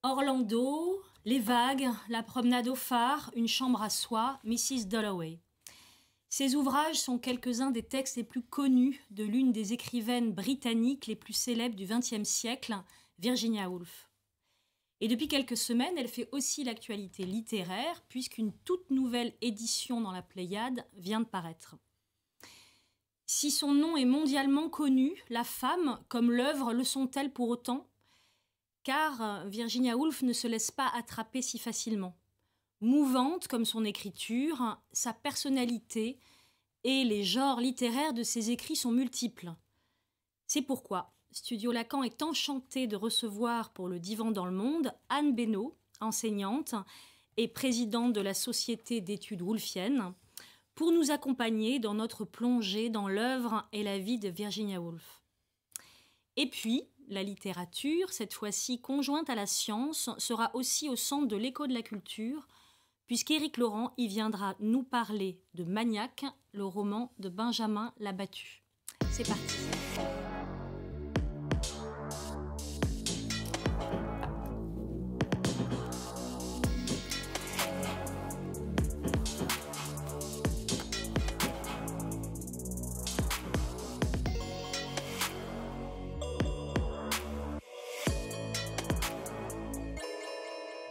Orlando, les vagues, la promenade au phare, une chambre à soi, Mrs. Dalloway. Ces ouvrages sont quelques-uns des textes les plus connus de l'une des écrivaines britanniques les plus célèbres du XXe siècle, Virginia Woolf. Et depuis quelques semaines, elle fait aussi l'actualité littéraire, puisqu'une toute nouvelle édition dans la Pléiade vient de paraître. Si son nom est mondialement connu, la femme, comme l'œuvre, le sont-elles pour autant ? Car Virginia Woolf ne se laisse pas attraper si facilement. Mouvante comme son écriture, sa personnalité et les genres littéraires de ses écrits sont multiples. C'est pourquoi Studio Lacan est enchanté de recevoir pour le Divan dans le Monde Anne Beynaud, enseignante et présidente de la Société d'études woolfiennes, pour nous accompagner dans notre plongée dans l'œuvre et la vie de Virginia Woolf. Et puis, la littérature, cette fois-ci conjointe à la science, sera aussi au centre de l'écho de la culture, puisqu'Éric Laurent y viendra nous parler de Maniac, le roman de Benjamin Labattu. C'est parti.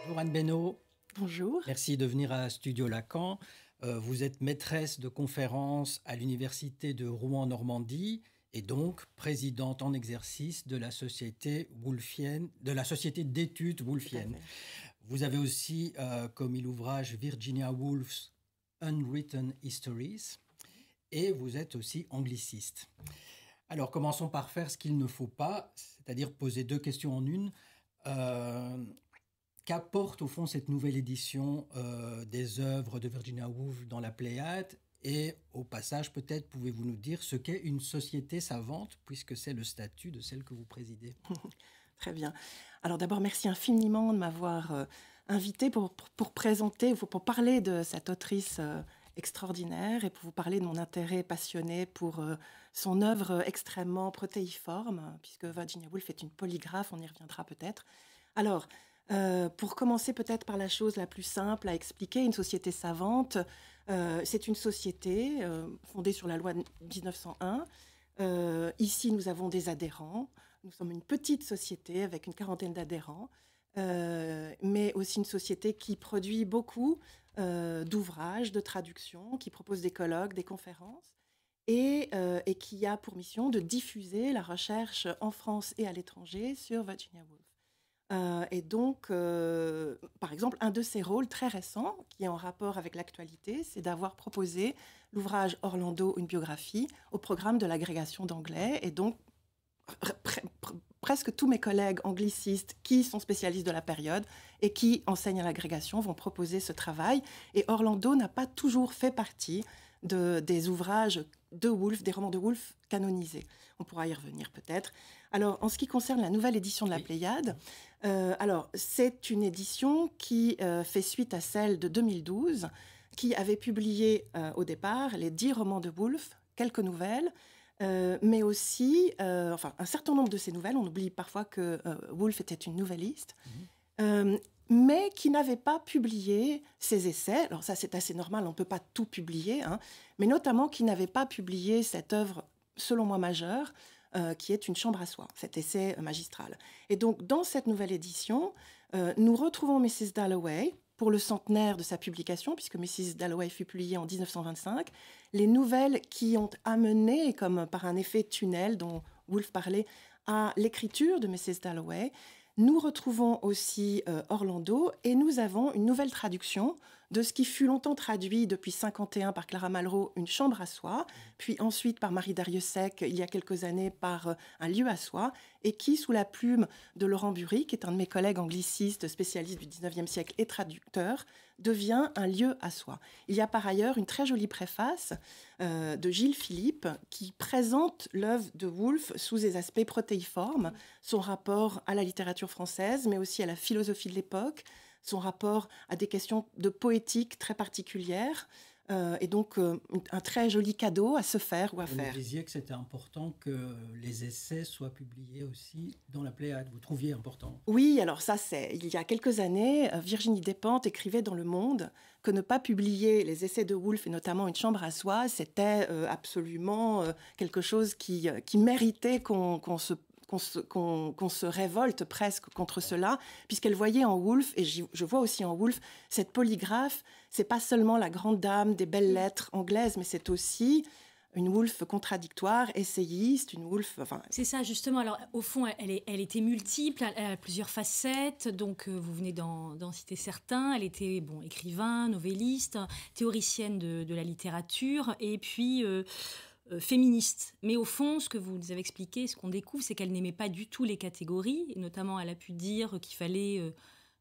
Bonjour Anne Beynaud. Bonjour. Merci de venir à Studio Lacan. Vous êtes maîtresse de conférences à l'Université de Rouen-Normandie et donc présidente en exercice de la Société woolfienne, de la Société d'études woolfiennes. Vous avez aussi commis l'ouvrage Virginia Woolf's Unwritten Histories et vous êtes aussi angliciste. Alors commençons par faire ce qu'il ne faut pas, c'est-à-dire poser deux questions en une. Qu'apporte au fond cette nouvelle édition des œuvres de Virginia Woolf dans la Pléiade? Et au passage, peut-être pouvez-vous nous dire ce qu'est une société savante, puisque c'est le statut de celle que vous présidez. Très bien. Alors d'abord, merci infiniment de m'avoir invité pour présenter, pour parler de cette autrice extraordinaire et pour vous parler de mon intérêt passionné pour son œuvre extrêmement protéiforme, puisque Virginia Woolf est une polygraphe, on y reviendra peut-être. Alors, pour commencer peut-être par la chose la plus simple à expliquer, une société savante, c'est une société fondée sur la loi de 1901. Ici, nous avons des adhérents. Nous sommes une petite société avec une quarantaine d'adhérents, mais aussi une société qui produit beaucoup d'ouvrages, de traductions, qui propose des colloques, des conférences, et qui a pour mission de diffuser la recherche en France et à l'étranger sur Virginia Woolf. Et donc, par exemple, un de ses rôles très récents, qui est en rapport avec l'actualité, c'est d'avoir proposé l'ouvrage Orlando, une biographie, au programme de l'agrégation d'anglais. Et donc, presque tous mes collègues anglicistes qui sont spécialistes de la période et qui enseignent à l'agrégation vont proposer ce travail. Et Orlando n'a pas toujours fait partie des ouvrages de Woolf, des romans de Woolf canonisés. On pourra y revenir peut-être. Alors, en ce qui concerne la nouvelle édition de la Pléiade, alors c'est une édition qui fait suite à celle de 2012, qui avait publié au départ les 10 romans de Woolf, quelques nouvelles, mais aussi enfin, un certain nombre de ces nouvelles. On oublie parfois que Woolf était une nouvelliste. Mais qui n'avait pas publié ses essais. Alors ça, c'est assez normal, on ne peut pas tout publier, hein, mais notamment qui n'avait pas publié cette œuvre, selon moi, majeure, qui est Une chambre à soi, cet essai magistral. Et donc, dans cette nouvelle édition, nous retrouvons Mrs. Dalloway pour le centenaire de sa publication, puisque Mrs. Dalloway fut publiée en 1925. Les nouvelles qui ont amené, comme par un effet tunnel dont Woolf parlait, à l'écriture de Mrs. Dalloway. Nous retrouvons aussi Orlando et nous avons une nouvelle traduction de ce qui fut longtemps traduit depuis 1951 par Clara Malraux, Une chambre à soi, puis ensuite par Marie Darrieussecq, il y a quelques années, par Un lieu à soi, et qui, sous la plume de Laurent Bury, qui est un de mes collègues anglicistes, spécialiste du 19e siècle et traducteur, devient Un lieu à soi. Il y a par ailleurs une très jolie préface de Gilles Philippe qui présente l'œuvre de Woolf sous des aspects protéiformes, son rapport à la littérature française, mais aussi à la philosophie de l'époque, son rapport à des questions de poétique très particulières, et donc un très joli cadeau à se faire ou à faire. Vous disiez que c'était important que les essais soient publiés aussi dans la Pléiade. Vous trouviez important? Oui, alors ça, c'est il y a quelques années, Virginie Despentes écrivait dans Le Monde que ne pas publier les essais de Woolf, et notamment Une chambre à soi, c'était absolument quelque chose qui méritait qu'on se révolte presque contre cela, puisqu'elle voyait en Woolf, et je vois aussi en Woolf, cette polygraphe, c'est pas seulement la grande dame des belles lettres anglaises, mais c'est aussi une Woolf contradictoire, essayiste, une Woolf... Enfin... C'est ça, justement. Alors, au fond, elle était multiple, elle a plusieurs facettes. Donc, vous venez d'en citer certains. Elle était écrivain, novelliste, théoricienne de la littérature, et puis... féministe. Mais au fond, ce que vous nous avez expliqué, ce qu'on découvre, c'est qu'elle n'aimait pas du tout les catégories. Et notamment, elle a pu dire qu'il fallait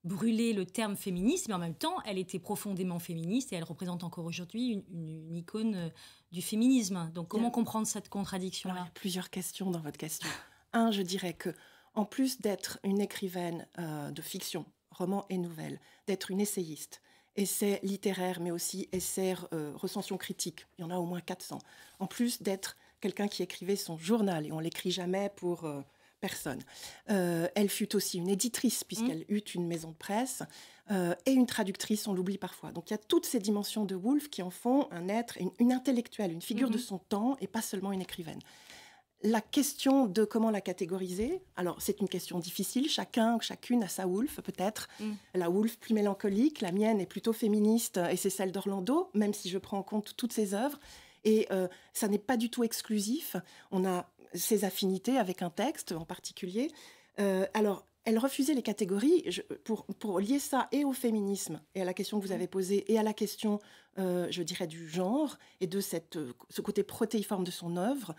brûler le terme féministe, mais en même temps, elle était profondément féministe et elle représente encore aujourd'hui une icône du féminisme. Donc, comment comprendre cette contradiction-là? Alors, il y a plusieurs questions dans votre question. Un, je dirais que, en plus d'être une écrivaine de fiction, roman et nouvelle, d'être une essayiste, essais littéraires, mais aussi essais recensions critiques. Il y en a au moins 400. En plus d'être quelqu'un qui écrivait son journal, et on ne l'écrit jamais pour personne. Elle fut aussi une éditrice, puisqu'elle eut une maison de presse, et une traductrice, on l'oublie parfois. Donc il y a toutes ces dimensions de Woolf qui en font un être, une intellectuelle, une figure de son temps, et pas seulement une écrivaine. La question de comment la catégoriser, alors c'est une question difficile, chacune a sa Woolf peut-être. La Woolf plus mélancolique, la mienne est plutôt féministe et c'est celle d'Orlando, même si je prends en compte toutes ses œuvres. Et ça n'est pas du tout exclusif, on a ses affinités avec un texte en particulier. Alors, elle refusait les catégories pour lier ça et au féminisme et à la question que vous avez posée et à la question, je dirais, du genre et de ce côté protéiforme de son œuvre.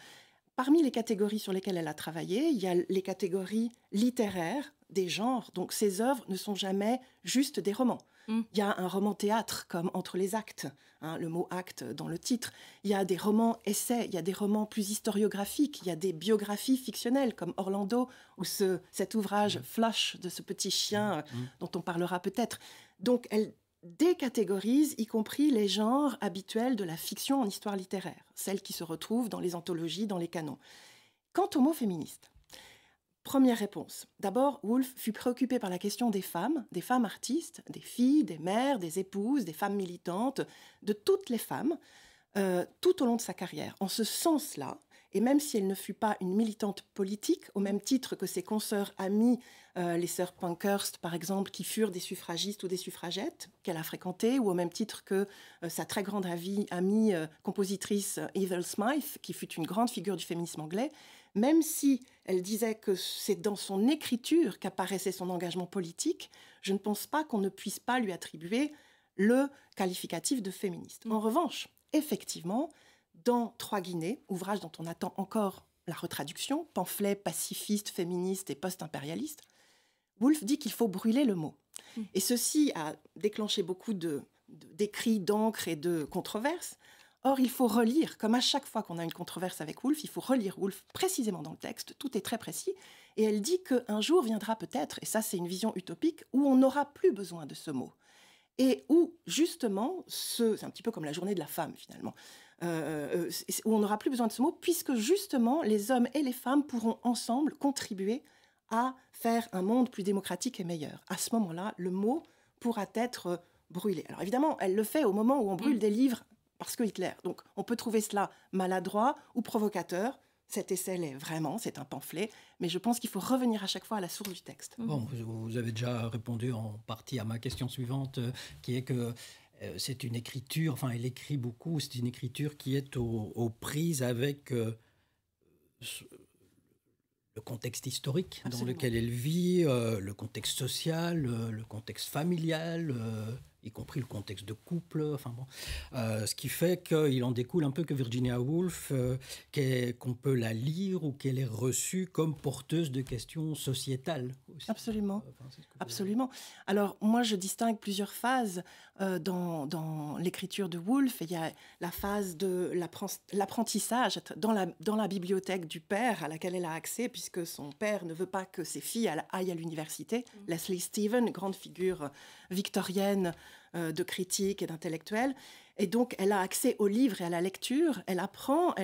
Parmi les catégories sur lesquelles elle a travaillé, il y a les catégories littéraires, des genres. Donc, ses œuvres ne sont jamais juste des romans. Il y a un roman-théâtre comme Entre les actes, le mot « acte » dans le titre. Il y a des romans-essais, il y a des romans plus historiographiques, il y a des biographies fictionnelles comme Orlando ou cet ouvrage Flush de ce petit chien dont on parlera peut-être. Donc, elle décatégorise, y compris les genres habituels de la fiction en histoire littéraire, celles qui se retrouvent dans les anthologies, dans les canons. Quant au mot féministe, première réponse. D'abord, Woolf fut préoccupée par la question des femmes artistes, des filles, des mères, des épouses, des femmes militantes, de toutes les femmes, tout au long de sa carrière. En ce sens-là, et même si elle ne fut pas une militante politique, au même titre que ses consoeurs amies, les sœurs Pankhurst, par exemple, qui furent des suffragistes ou des suffragettes qu'elle a fréquentées, ou au même titre que sa très grande amie compositrice Ethel Smythe, qui fut une grande figure du féminisme anglais, même si elle disait que c'est dans son écriture qu'apparaissait son engagement politique, je ne pense pas qu'on ne puisse pas lui attribuer le qualificatif de féministe. En revanche, effectivement, dans Trois Guinées, ouvrage dont on attend encore la retraduction, pamphlet pacifiste, féministe et post-impérialiste, Woolf dit qu'il faut brûler le mot. Et ceci a déclenché beaucoup d'écrits, d'encre et de controverses. Or, il faut relire, comme à chaque fois qu'on a une controverse avec Woolf, il faut relire Woolf précisément dans le texte, tout est très précis, et elle dit qu'un jour viendra peut-être, et ça c'est une vision utopique, où on n'aura plus besoin de ce mot. Et où, justement, c'est un petit peu comme la journée de la femme, finalement, où on n'aura plus besoin de ce mot, puisque, justement, les hommes et les femmes pourront ensemble contribuer à faire un monde plus démocratique et meilleur. À ce moment-là, le mot pourra être brûlé. Alors, évidemment, elle le fait au moment où on brûle des livres parce que Hitler. Donc, on peut trouver cela maladroit ou provocateur. Cet essai l'est vraiment, c'est un pamphlet, mais je pense qu'il faut revenir à chaque fois à la source du texte. Bon, vous avez déjà répondu en partie à ma question suivante, qui est que c'est une écriture, enfin elle écrit beaucoup, c'est une écriture qui est aux prises avec le contexte historique Absolument. dans lequel elle vit, le contexte social, le contexte familial, y compris le contexte de couple. Enfin bon, ce qui fait qu'il en découle un peu que Virginia Woolf, qu'on peut la lire ou qu'elle est reçue comme porteuse de questions sociétales aussi. Absolument. C'est ce que Absolument. Alors, moi, je distingue plusieurs phases dans l'écriture de Woolf. Il y a la phase de l'apprentissage dans la bibliothèque du père à laquelle elle a accès, puisque son père ne veut pas que ses filles aillent à l'université. Leslie Stephen, grande figure victorienne de critique et d'intellectuel. Et donc, elle a accès aux livres et à la lecture. Elle apprend...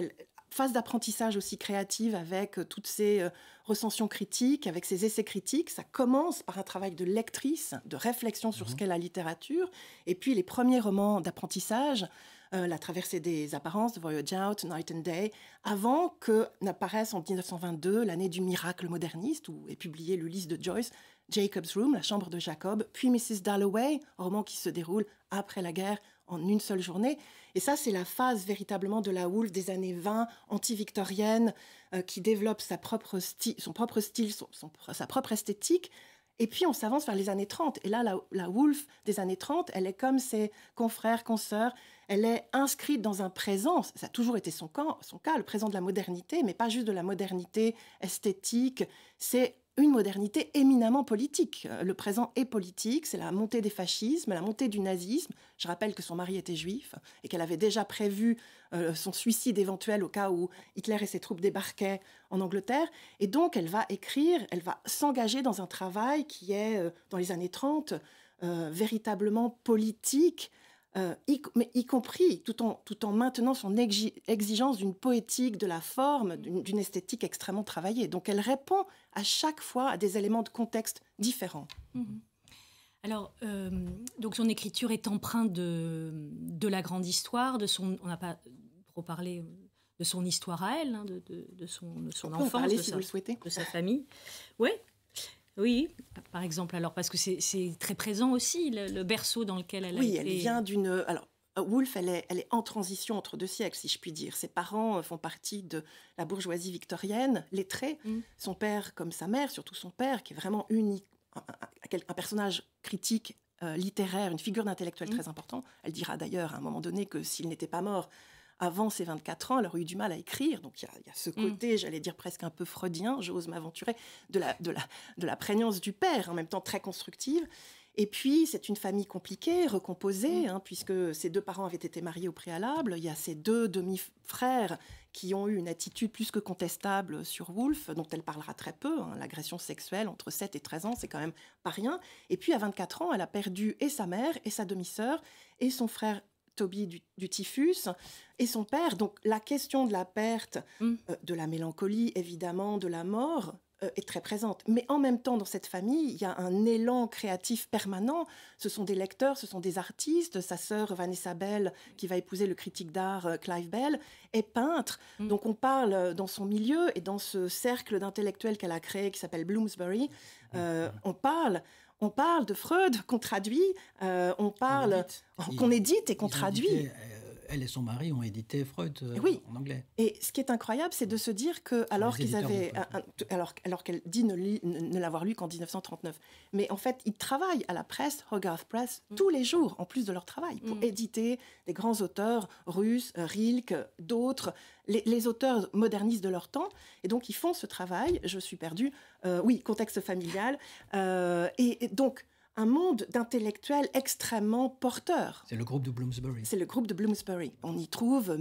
phase d'apprentissage aussi créative avec toutes ces recensions critiques, avec ces essais critiques. Ça commence par un travail de lectrice, de réflexion sur ce qu'est la littérature. Et puis les premiers romans d'apprentissage, La traversée des apparences, The Voyage Out, Night and Day, avant que n'apparaisse en 1922 l'année du miracle moderniste, où est publié l'Ulysse de Joyce, Jacob's Room, La chambre de Jacob, puis Mrs. Dalloway, un roman qui se déroule après la guerre en une seule journée. Et ça, c'est la phase véritablement de la Woolf des années 20, anti-victorienne, qui développe son propre style, sa propre esthétique. Et puis, on s'avance vers les années 30. Et là, la Woolf des années 30, elle est comme ses confrères, consoeurs. Elle est inscrite dans un présent. Ça a toujours été son cas, le présent de la modernité, mais pas juste de la modernité esthétique. C'est une modernité éminemment politique. Le présent est politique, c'est la montée des fascismes, la montée du nazisme. Je rappelle que son mari était juif et qu'elle avait déjà prévu son suicide éventuel au cas où Hitler et ses troupes débarquaient en Angleterre. Et donc, elle va écrire, elle va s'engager dans un travail qui est, dans les années 30, véritablement politique, mais y compris tout en maintenant son exigence d'une poétique, de la forme, d'une esthétique extrêmement travaillée. Donc elle répond à chaque fois à des éléments de contexte différents. Mm-hmm. Alors, donc son écriture est empreinte de la grande histoire, on n'a pas trop parlé de son histoire à elle, hein, de son enfance, de sa famille. Ouais. Oui, par exemple, alors, parce que c'est très présent aussi, le berceau dans lequel elle a été... Oui, elle vient d'une... Alors, Woolf, elle est en transition entre deux siècles, si je puis dire. Ses parents font partie de la bourgeoisie victorienne, lettrée. Son père, comme sa mère, surtout son père, qui est vraiment unique, un personnage critique, littéraire, une figure d'intellectuel très important. Elle dira d'ailleurs à un moment donné que s'il n'était pas mort avant ses 24 ans, elle aurait eu du mal à écrire. Donc il y a ce côté, j'allais dire presque un peu freudien, j'ose m'aventurer, de la prégnance du père, en même temps très constructive. Et puis, c'est une famille compliquée, recomposée, puisque ses deux parents avaient été mariés au préalable. Il y a ses deux demi-frères qui ont eu une attitude plus que contestable sur Woolf, dont elle parlera très peu. L'agression sexuelle entre 7 et 13 ans, c'est quand même pas rien. Et puis, à 24 ans, elle a perdu et sa mère, et sa demi-sœur, et son frère Toby du typhus, et son père. Donc, la question de la perte, de la mélancolie, évidemment, de la mort, est très présente. Mais en même temps, dans cette famille, il y a un élan créatif permanent. Ce sont des lecteurs, ce sont des artistes. Sa sœur Vanessa Bell, qui va épouser le critique d'art Clive Bell, est peintre. Donc on parle dans son milieu et dans ce cercle d'intellectuels qu'elle a créé, qui s'appelle Bloomsbury, on parle de Freud qu'on traduit, qu'on édite et qu'on traduit. Elle et son mari ont édité Freud en anglais. Et ce qui est incroyable, c'est de se dire que, alors qu'elle dit ne l'avoir lu qu'en 1939, mais en fait, ils travaillent à la presse, Hogarth Press, tous les jours, en plus de leur travail, pour éditer des grands auteurs russes, Rilke, d'autres, les auteurs modernistes de leur temps. Et donc, ils font ce travail. Je suis perdue. Contexte familial. Et donc, un monde d'intellectuels extrêmement porteurs. C'est le groupe de Bloomsbury. C'est le groupe de Bloomsbury. On y trouve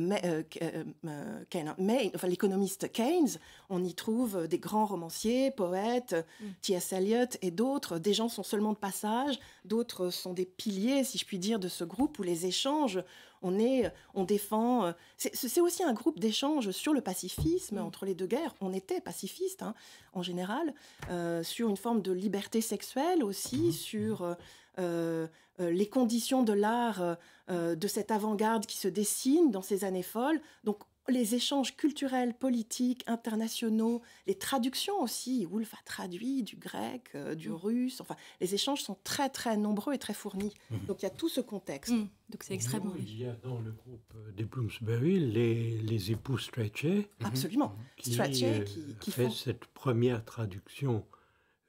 l'économiste Keynes, on y trouve des grands romanciers, poètes, T.S. Eliot et d'autres. Des gens sont seulement de passage, d'autres sont des piliers, si je puis dire, de ce groupe où les échanges, on défend... C'est aussi un groupe d'échanges sur le pacifisme entre les deux guerres. On était pacifistes, en général, sur une forme de liberté sexuelle aussi, sur les conditions de l'art, de cette avant-garde qui se dessine dans ces années folles. Donc, les échanges culturels, politiques, internationaux, les traductions aussi. Woolf a traduit du grec, du russe. Enfin, les échanges sont très, très nombreux et très fournis. Donc, il y a tout ce contexte. Donc, c'est extrêmement riche. Il y a dans le groupe des Bloomsbury les époux Strachey. Absolument. Strachey qui fait cette première traduction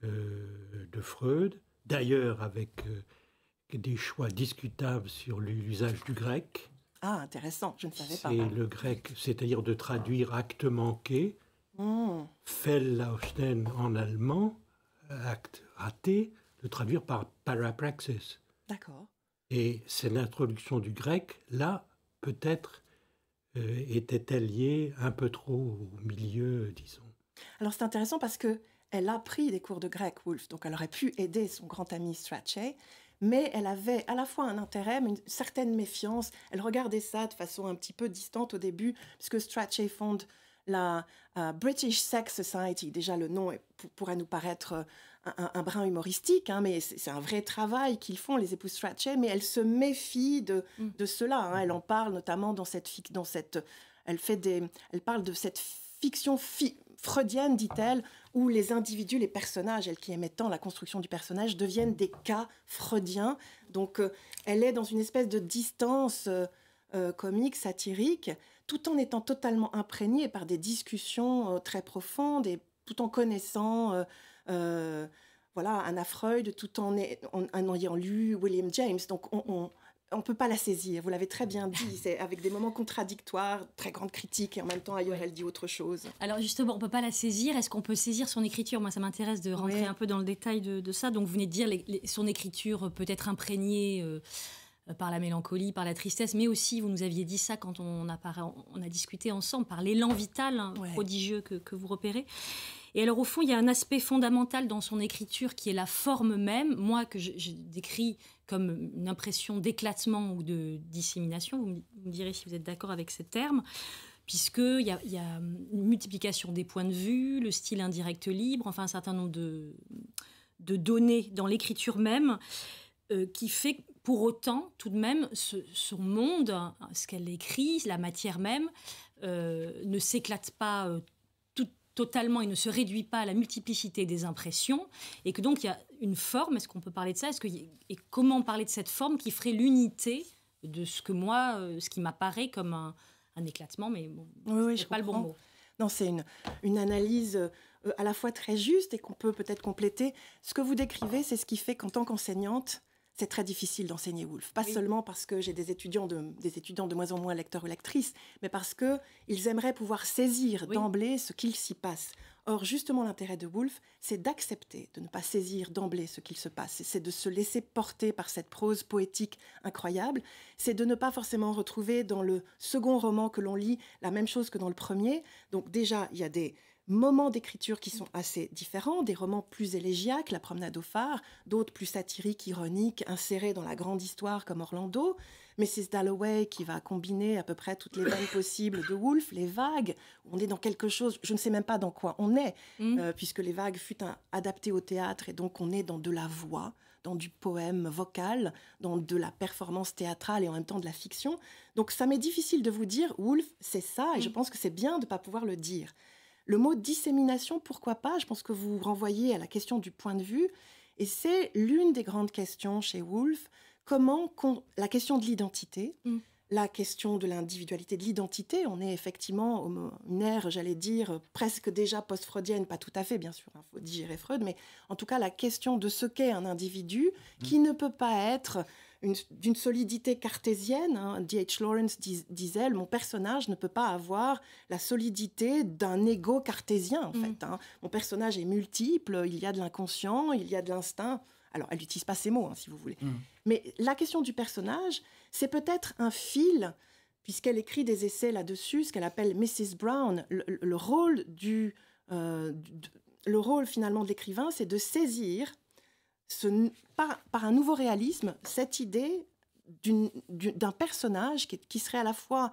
de Freud. D'ailleurs, avec des choix discutables sur l'usage du grec. Ah, intéressant, je ne savais pas. C'est le grec, c'est-à-dire de traduire acte manqué, Fehlausten en allemand, acte raté, de traduire par parapraxis. D'accord. Et c'est l'introduction du grec, là, peut-être, était-elle liée un peu trop au milieu, disons. Alors, c'est intéressant parce qu'elle a pris des cours de grec, Woolf, donc elle aurait pu aider son grand ami Strachey, mais elle avait à la fois un intérêt, mais une certaine méfiance. Elle regardait ça de façon un petit peu distante au début, puisque Strachey fonde la British Sex Society. Déjà, le nom pourrait nous paraître un brin humoristique, hein, mais c'est un vrai travail qu'ils font, les époux Strachey, mais elle se méfie de cela. Hein. Elle en parle notamment elle parle de cette fiction freudienne, dit-elle, où les individus, les personnages, elle qui aimait tant la construction du personnage, deviennent des cas freudiens. Donc, elle est dans une espèce de distance comique, satirique, tout en étant totalement imprégnée par des discussions très profondes et tout en connaissant Anna Freud, tout en ayant lu William James. Donc, on ne peut pas la saisir, vous l'avez très bien dit, c'est avec des moments contradictoires, très grande critique, et en même temps, ailleurs, elle dit autre chose. Alors justement, on ne peut pas la saisir, est-ce qu'on peut saisir son écriture ? Moi, ça m'intéresse de rentrer un peu dans le détail de ça. Donc, vous venez de dire, son écriture peut être imprégnée par la mélancolie, par la tristesse, mais aussi, vous nous aviez dit ça quand on a discuté ensemble, par l'élan vital prodigieux que vous repérez. Et alors, au fond, il y a un aspect fondamental dans son écriture qui est la forme même, moi, que je décris comme une impression d'éclatement ou de dissémination. Vous me direz si vous êtes d'accord avec ces termes, puisqu'il y a une multiplication des points de vue, le style indirect libre, enfin un certain nombre de données dans l'écriture même, qui fait pour autant, tout de même, son monde, ce qu'elle écrit, la matière même, ne s'éclate pas totalement, il ne se réduit pas à la multiplicité des impressions, et que donc il y a une forme, est-ce qu'on peut parler de ça ? Et comment parler de cette forme qui ferait l'unité de ce qui m'apparaît comme un éclatement, mais bon, c'est pas le bon mot. Non, c'est une analyse à la fois très juste et qu'on peut peut-être compléter. Ce que vous décrivez, c'est ce qui fait qu'en tant qu'enseignante, c'est très difficile d'enseigner Woolf. Pas seulement parce que j'ai des étudiants de moins en moins lecteurs ou lectrices, mais parce qu'ils aimeraient pouvoir saisir d'emblée ce qu'il s'y passe. Or, justement, l'intérêt de Woolf, c'est d'accepter de ne pas saisir d'emblée ce qu'il se passe. C'est de se laisser porter par cette prose poétique incroyable. C'est de ne pas forcément retrouver dans le second roman que l'on lit la même chose que dans le premier. Donc déjà, il y a des moments d'écriture qui sont assez différents, des romans plus élégiaques, La promenade au phare, d'autres plus satiriques, ironiques, insérés dans la grande histoire comme Orlando, Mrs. Dalloway qui va combiner à peu près toutes les veines possibles de Woolf, Les Vagues, on est dans quelque chose, je ne sais même pas dans quoi on est, puisque Les Vagues fut adapté au théâtre et donc on est dans de la voix, dans du poème vocal, dans de la performance théâtrale et en même temps de la fiction. Donc ça m'est difficile de vous dire, Woolf, c'est ça, et je pense que c'est bien de ne pas pouvoir le dire. Le mot dissémination, pourquoi pas ? Je pense que vous renvoyez à la question du point de vue. Et c'est l'une des grandes questions chez Woolf. La question de l'identité, la question de l'individualité, de l'identité. On est effectivement une ère, j'allais dire, presque déjà post-freudienne. Pas tout à fait, bien sûr, il faut digérer Freud. Mais en tout cas, la question de ce qu'est un individu qui ne peut pas être d'une solidité cartésienne. Hein. D.H. Lawrence disait, mon personnage ne peut pas avoir la solidité d'un ego cartésien, en fait. Hein. Mon personnage est multiple, il y a de l'inconscient, il y a de l'instinct. Alors, elle n'utilise pas ces mots, hein, si vous voulez. Mais la question du personnage, c'est peut-être un fil, puisqu'elle écrit des essais là-dessus, ce qu'elle appelle Mrs. Brown. Le rôle finalement de l'écrivain, c'est de saisir par un nouveau réalisme, cette idée d'un personnage qui serait à la fois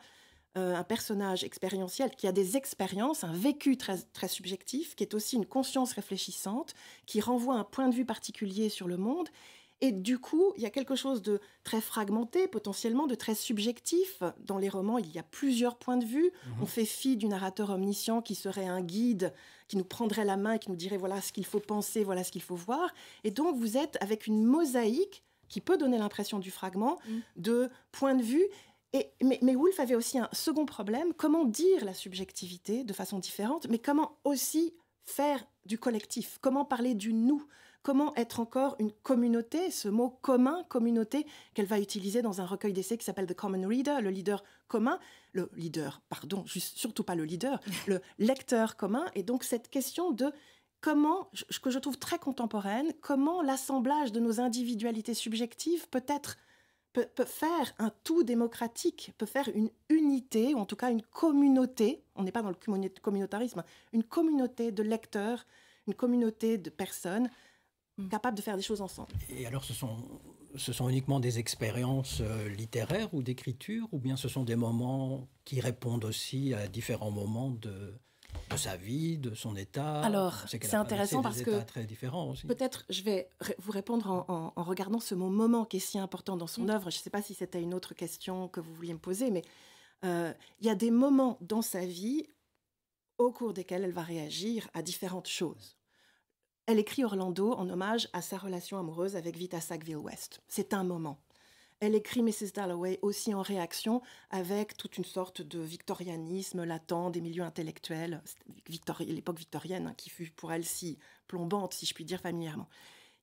un personnage expérientiel, qui a des expériences, un vécu très, très subjectif, qui est aussi une conscience réfléchissante, qui renvoie un point de vue particulier sur le monde, Et du coup, il y a quelque chose de très fragmenté, potentiellement de très subjectif. Dans les romans, il y a plusieurs points de vue. On fait fi du narrateur omniscient qui serait un guide, qui nous prendrait la main et qui nous dirait voilà ce qu'il faut penser, voilà ce qu'il faut voir. Et donc, vous êtes avec une mosaïque qui peut donner l'impression du fragment, de points de vue. Mais Woolf avait aussi un second problème, comment dire la subjectivité de façon différente, mais comment aussi faire du collectif, comment parler du nous, comment être encore une communauté, ce mot commun, communauté, qu'elle va utiliser dans un recueil d'essais qui s'appelle The Common Reader, le leader commun, surtout pas le leader, le lecteur commun, et donc cette question de comment, que je trouve très contemporaine, comment l'assemblage de nos individualités subjectives peut faire un tout démocratique, peut faire une unité, ou en tout cas une communauté, on n'est pas dans le communautarisme, une communauté de lecteurs, une communauté de personnes capables de faire des choses ensemble. Et alors ce sont uniquement des expériences littéraires ou d'écriture, ou bien ce sont des moments qui répondent aussi à différents moments de sa vie, de son état? Alors, c'est intéressant parce que très différents aussi. Peut-être je vais vous répondre en regardant ce mot « moment » qui est si important dans son œuvre. Je ne sais pas si c'était une autre question que vous vouliez me poser, mais il y a des moments dans sa vie au cours desquels elle va réagir à différentes choses. Elle écrit Orlando en hommage à sa relation amoureuse avec Vita Sackville-West. C'est un moment. Elle écrit Mrs. Dalloway aussi en réaction avec toute une sorte de victorianisme latent des milieux intellectuels, l'époque victorienne, qui fut pour elle si plombante, si je puis dire familièrement.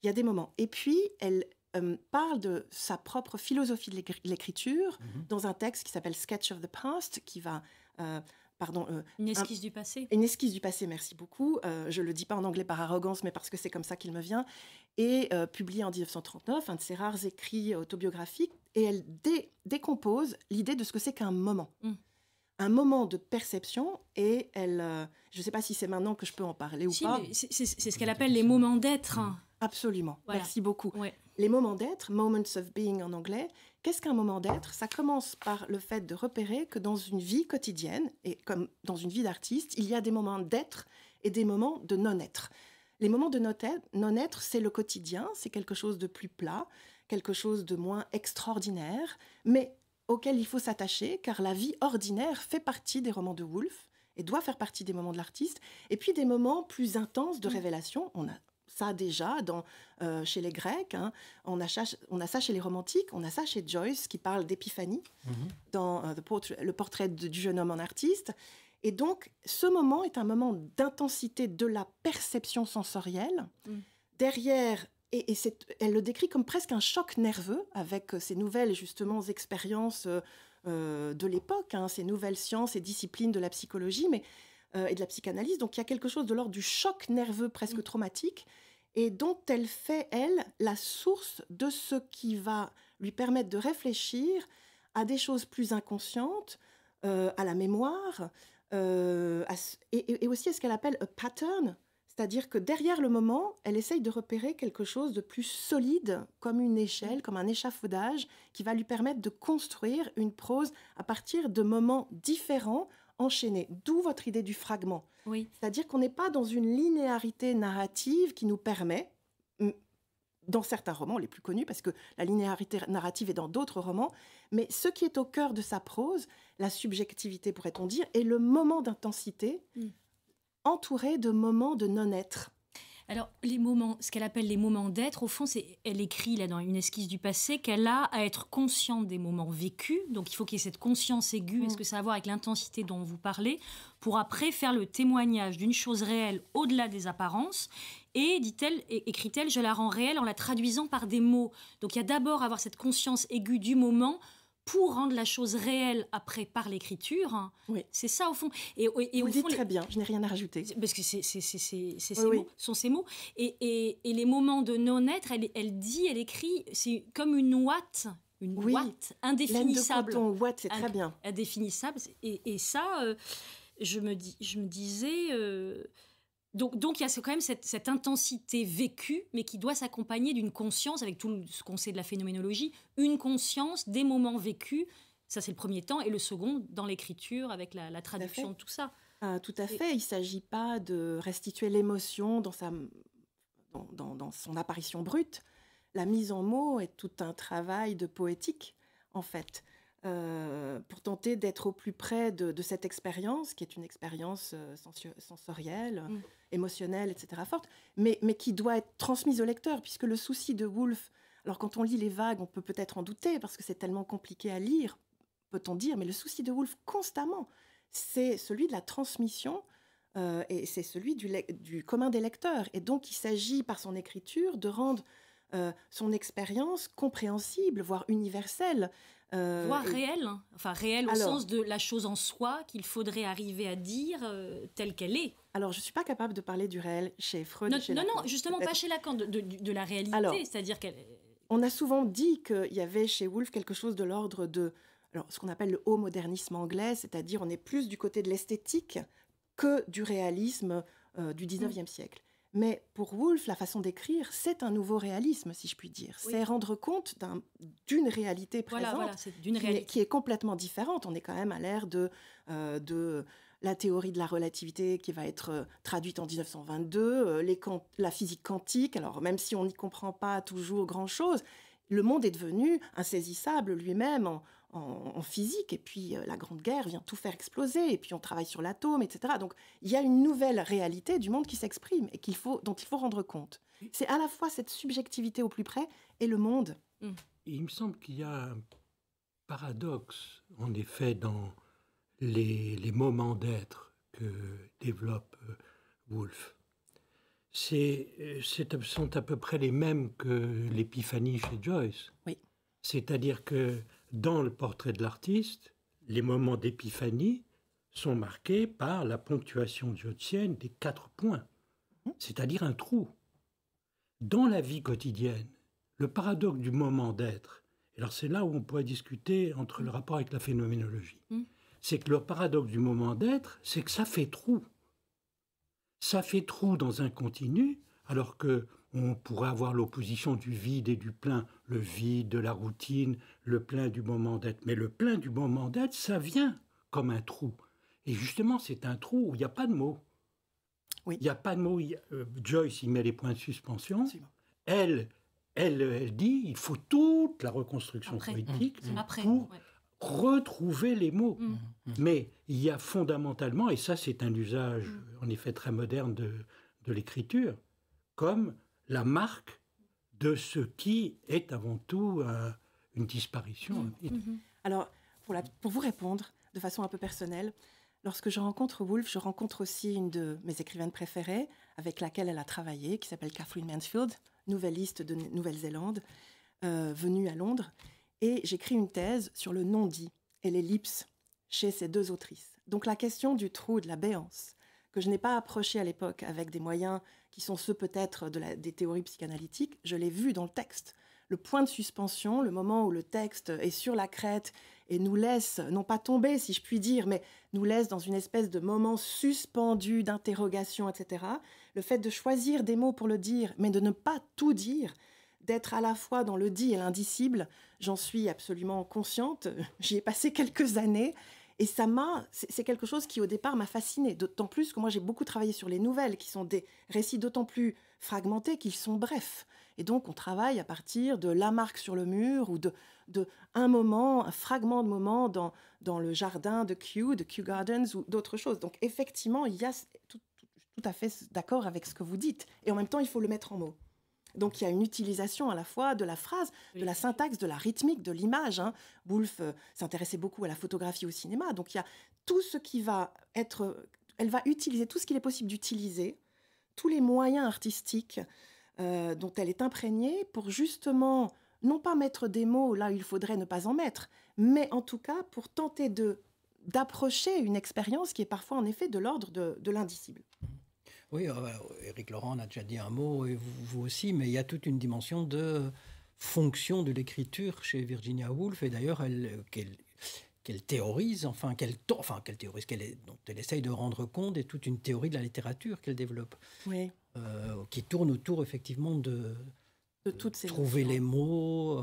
Il y a des moments. Et puis, elle parle de sa propre philosophie de l'écriture dans un texte qui s'appelle Sketch of the Past, qui va... une esquisse du passé. Une esquisse du passé, merci beaucoup. Je ne le dis pas en anglais par arrogance, mais parce que c'est comme ça qu'il me vient. Et publié en 1939, un de ses rares écrits autobiographiques. Et elle décompose l'idée de ce que c'est qu'un moment. Un moment de perception. Et elle... je ne sais pas si c'est maintenant que je peux en parler ou pas. C'est ce qu'elle appelle les moments d'être. Absolument. Voilà. Merci beaucoup. Ouais. Les moments d'être, moments of being en anglais. Qu'est-ce qu'un moment d'être? Ça commence par le fait de repérer que dans une vie quotidienne, et comme dans une vie d'artiste, il y a des moments d'être et des moments de non-être. Les moments de non-être, c'est le quotidien, c'est quelque chose de plus plat, quelque chose de moins extraordinaire, mais auquel il faut s'attacher, car la vie ordinaire fait partie des romans de Woolf et doit faire partie des moments de l'artiste. Et puis des moments plus intenses de révélation, on a ça déjà chez les Grecs, on a ça chez les romantiques, on a ça chez Joyce qui parle d'épiphanie dans le portrait du jeune homme en artiste. Et donc, ce moment est un moment d'intensité de la perception sensorielle. Derrière, elle le décrit comme presque un choc nerveux avec ces nouvelles, justement, expériences de l'époque, ces nouvelles sciences et disciplines de la psychologie et de la psychanalyse. Donc, il y a quelque chose de l'ordre du choc nerveux presque traumatique et dont elle fait, elle, la source de ce qui va lui permettre de réfléchir à des choses plus inconscientes, à la mémoire, et aussi à ce qu'elle appelle a pattern, c'est-à-dire que derrière le moment, elle essaye de repérer quelque chose de plus solide, comme une échelle, comme un échafaudage, qui va lui permettre de construire une prose à partir de moments différents, enchaînés. D'où votre idée du fragment. Oui. C'est-à-dire qu'on n'est pas dans une linéarité narrative qui nous permet, dans certains romans les plus connus, parce que la linéarité narrative est dans d'autres romans, mais ce qui est au cœur de sa prose, la subjectivité pourrait-on dire, est le moment d'intensité entouré de moments de non-être. Alors, les moments, ce qu'elle appelle les moments d'être, au fond, elle écrit là dans une esquisse du passé qu'elle a à être consciente des moments vécus. Donc, il faut qu'il y ait cette conscience aiguë. Est-ce que ça a à voir avec l'intensité dont vous parlez, pour après faire le témoignage d'une chose réelle au-delà des apparences. Et, dit-elle, écrit-elle, je la rends réelle en la traduisant par des mots. Donc, il y a d'abord à avoir cette conscience aiguë du moment pour rendre la chose réelle après par l'écriture. Oui. C'est ça au fond. Et vous le dites très bien, je n'ai rien à rajouter. Parce que sont ces mots. Et les moments de non-être, elle écrit, c'est comme une ouate indéfinissable. Laine de coton, ouate, c'est très bien. Indéfinissable. Et ça, je me disais... Donc il y a quand même cette intensité vécue, mais qui doit s'accompagner d'une conscience, avec tout ce qu'on sait de la phénoménologie, une conscience des moments vécus. Ça, c'est le premier temps. Et le second, dans l'écriture, avec la traduction de tout ça. Tout à fait. Il ne s'agit pas de restituer l'émotion dans son apparition brute, la mise en mots est tout un travail de poétique, en fait, pour tenter d'être au plus près de cette expérience, qui est une expérience sensorielle, émotionnelle, etc., forte, mais qui doit être transmise au lecteur, puisque le souci de Woolf, alors quand on lit les vagues, on peut peut-être en douter, parce que c'est tellement compliqué à lire, peut-on dire, mais le souci de Woolf, constamment, c'est celui de la transmission, et c'est celui du commun des lecteurs. Et donc, il s'agit, par son écriture, de rendre son expérience compréhensible, voire universelle. Voire réelle, hein. Enfin réelle au sens de la chose en soi qu'il faudrait arriver à dire telle qu'elle est. Alors, je ne suis pas capable de parler du réel chez Freud. Non, justement pas chez Lacan, de la réalité. Alors, c'est-à-dire qu'elle... On a souvent dit qu'il y avait chez Woolf quelque chose de l'ordre de ce qu'on appelle le haut modernisme anglais, c'est-à-dire on est plus du côté de l'esthétique que du réalisme du 19e siècle. Mais pour Woolf, la façon d'écrire, c'est un nouveau réalisme, si je puis dire. Oui. C'est rendre compte d'une réalité présente qui est complètement différente. On est quand même à l'ère de la théorie de la relativité qui va être traduite en 1922, la physique quantique. Alors, même si on n'y comprend pas toujours grand-chose, le monde est devenu insaisissable lui-même en physique, et puis la Grande Guerre vient tout faire exploser, et puis on travaille sur l'atome, etc. Donc il y a une nouvelle réalité du monde qui s'exprime et dont il faut rendre compte. C'est à la fois cette subjectivité au plus près et le monde. Il me semble qu'il y a un paradoxe, en effet, dans les moments d'être que développe Woolf. Sont à peu près les mêmes que l'épiphanie chez Joyce. Oui. C'est-à-dire que dans le portrait de l'artiste, les moments d'épiphanie sont marqués par la ponctuation joycienne des 4 points, c'est-à-dire un trou. Dans la vie quotidienne, le paradoxe du moment d'être, alors c'est là où on pourrait discuter entre le rapport avec la phénoménologie, c'est que le paradoxe du moment d'être, c'est que ça fait trou. Ça fait trou dans un continu, alors que on pourrait avoir l'opposition du vide et du plein, le vide de la routine, le plein du moment d'être. Mais le plein du moment d'être, ça vient comme un trou. Et justement, c'est un trou où il n'y a pas de mots. Oui. Il n'y a pas de mots. Joyce, il met les points de suspension. Elle dit, il faut toute la reconstruction poétique pour retrouver les mots. Mais il y a fondamentalement, et ça c'est un usage en effet très moderne de l'écriture, comme la marque de ce qui est avant tout une disparition. Alors, pour vous répondre de façon un peu personnelle, lorsque je rencontre Woolf, je rencontre aussi une de mes écrivaines préférées, avec laquelle elle a travaillé, qui s'appelle Catherine Mansfield, nouvelliste de Nouvelle-Zélande, venue à Londres. Et j'écris une thèse sur le non-dit et l'ellipse chez ces 2 autrices. Donc la question du trou, de la béance, que je n'ai pas approché à l'époque avec des moyens qui sont ceux peut-être des théories psychanalytiques, je l'ai vu dans le texte. Le point de suspension, le moment où le texte est sur la crête et nous laisse, non pas tomber si je puis dire, mais nous laisse dans une espèce de moment suspendu d'interrogation, etc. Le fait de choisir des mots pour le dire, mais de ne pas tout dire, d'être à la fois dans le dit et l'indicible, j'en suis absolument consciente. J'y ai passé quelques années. Et c'est quelque chose qui, au départ, m'a fascinée. D'autant plus que moi, j'ai beaucoup travaillé sur les nouvelles, qui sont des récits d'autant plus fragmentés qu'ils sont brefs. Et donc, on travaille à partir de la marque sur le mur ou de un moment, un fragment de moment dans le jardin de Kew Gardens ou d'autres choses. Donc, effectivement, il y a tout à fait d'accord avec ce que vous dites. Et en même temps, il faut le mettre en mots. Donc il y a une utilisation à la fois de la phrase, de la syntaxe, de la rythmique, de l'image. Woolf s'intéressait beaucoup à la photographie, au cinéma. Donc il y a tout ce qui va être... Elle va utiliser tout ce qu'il est possible d'utiliser, tous les moyens artistiques dont elle est imprégnée pour justement, non pas mettre des mots là où il faudrait ne pas en mettre, mais en tout cas pour tenter d'approcher une expérience qui est parfois en effet de l'ordre de l'indicible. Oui, Éric Laurent a déjà dit un mot, et vous aussi, mais il y a toute une dimension de fonction de l'écriture chez Virginia Woolf, et d'ailleurs, qu'elle théorise, dont elle essaye de rendre compte, et toute une théorie de la littérature qu'elle développe, qui tourne autour, effectivement, de toutes ces trouver notions. Les mots,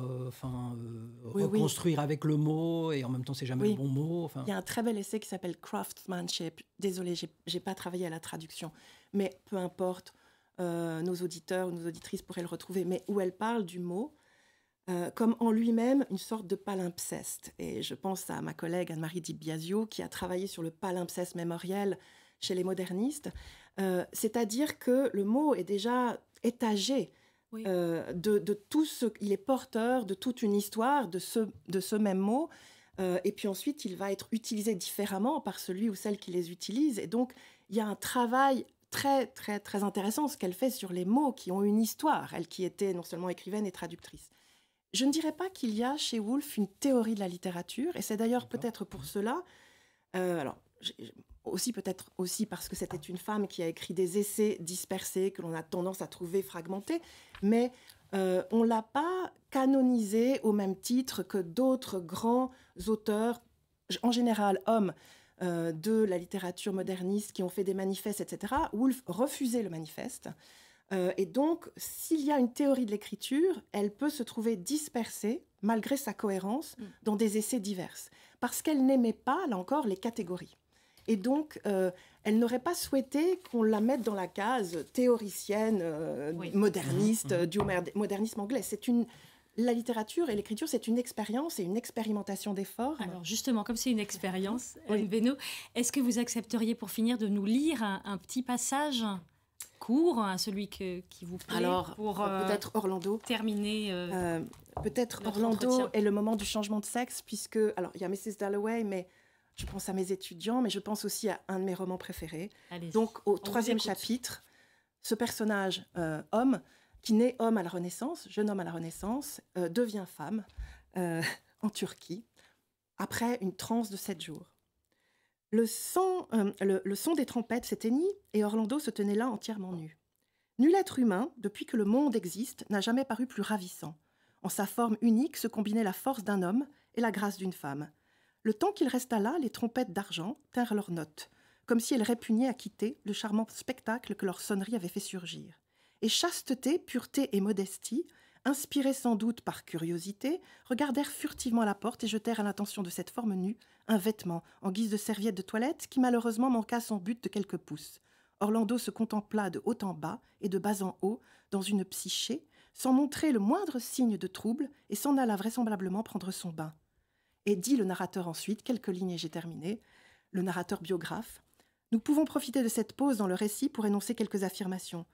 reconstruire avec le mot, et en même temps, c'est jamais le bon mot. Il y a un très bel essai qui s'appelle Craftsmanship. Désolée, j'ai pas travaillé à la traduction, mais peu importe. nos auditeurs ou nos auditrices pourraient le retrouver, mais où elle parle du mot comme en lui-même une sorte de palimpseste. Et je pense à ma collègue Anne-Marie Di Biasio qui a travaillé sur le palimpseste mémoriel chez les modernistes. C'est-à-dire que le mot est déjà étagé de tout ce... Il est porteur de toute une histoire de ce même mot. Et puis ensuite, il va être utilisé différemment par celui ou celle qui les utilise. Et donc, il y a un travail très, très, très intéressant, ce qu'elle fait sur les mots qui ont une histoire, elle qui était non seulement écrivaine et traductrice. Je ne dirais pas qu'il y a chez Woolf une théorie de la littérature, et c'est d'ailleurs peut-être pour cela, peut-être aussi parce que c'était une femme qui a écrit des essais dispersés que l'on a tendance à trouver fragmentés, mais on ne l'a pas canonisée au même titre que d'autres grands auteurs, en général hommes, de la littérature moderniste qui ont fait des manifestes, etc. Woolf refusait le manifeste. Et donc, s'il y a une théorie de l'écriture, elle peut se trouver dispersée, malgré sa cohérence, dans des essais divers. Parce qu'elle n'aimait pas, là encore, les catégories. Et donc, elle n'aurait pas souhaité qu'on la mette dans la case théoricienne, moderniste, du modernisme anglais. La littérature et l'écriture, c'est une expérience et une expérimentation des formes. Alors justement, comme c'est une expérience, Anne Besneau, est-ce que vous accepteriez pour finir de nous lire un petit passage court, celui qui vous plaît? Alors, pour peut-être Orlando. Terminer. Peut-être Orlando est le moment du changement de sexe, puisque, alors il y a Mrs. Dalloway, mais je pense à mes étudiants, mais je pense aussi à un de mes romans préférés. Allez-y. Donc au 3e chapitre, ce personnage homme, qui naît homme à la Renaissance, jeune homme à la Renaissance, devient femme en Turquie, après une transe de 7 jours. Le son des trompettes s'éteignit et Orlando se tenait là entièrement nu. Nul être humain, depuis que le monde existe, n'a jamais paru plus ravissant. En sa forme unique se combinait la force d'un homme et la grâce d'une femme. Le temps qu'il resta là, les trompettes d'argent tinrent leurs notes, comme si elles répugnaient à quitter le charmant spectacle que leur sonnerie avait fait surgir. Et chasteté, pureté et modestie, inspirés sans doute par curiosité, regardèrent furtivement à la porte et jetèrent à l'intention de cette forme nue un vêtement en guise de serviette de toilette qui malheureusement manqua son but de quelques pouces. Orlando se contempla de haut en bas et de bas en haut dans une psyché, sans montrer le moindre signe de trouble, et s'en alla vraisemblablement prendre son bain. Et dit le narrateur ensuite, quelques lignes et j'ai terminé, le narrateur biographe, « Nous pouvons profiter de cette pause dans le récit pour énoncer quelques affirmations.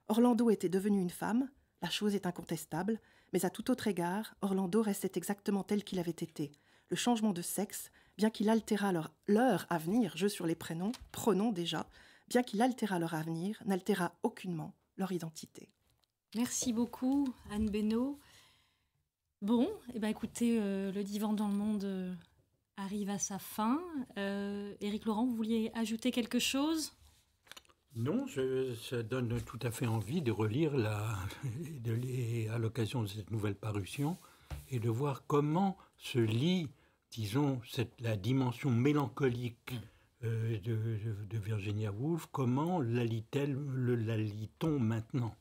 Orlando était devenu une femme, la chose est incontestable, mais à tout autre égard, Orlando restait exactement tel qu'il avait été. Le changement de sexe, bien qu'il altérât leur avenir, jeu sur les pronoms déjà, bien qu'il altérât leur avenir, n'altéra aucunement leur identité. » Merci beaucoup, Anne Besneau. Bon, écoutez, le divan dans le monde arrive à sa fin. Éric Laurent, vous vouliez ajouter quelque chose ? Non, ça donne tout à fait envie de relire à l'occasion de cette nouvelle parution et de voir comment se lie, disons, la dimension mélancolique de Virginia Woolf, comment la lit-on maintenant ?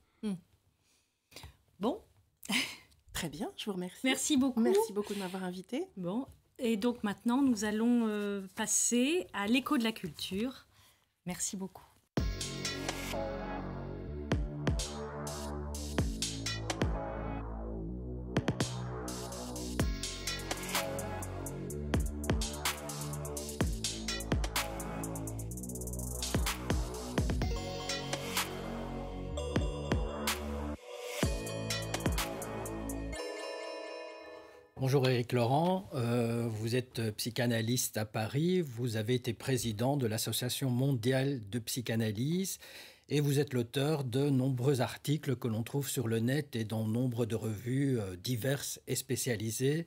Bon. Très bien, je vous remercie. Merci beaucoup. Merci beaucoup de m'avoir invitée. Bon, et donc maintenant, nous allons passer à l'écho de la culture. Merci beaucoup. Bonjour Éric Laurent, vous êtes psychanalyste à Paris, vous avez été président de l'Association mondiale de psychanalyse et vous êtes l'auteur de nombreux articles que l'on trouve sur le net et dans nombre de revues diverses et spécialisées,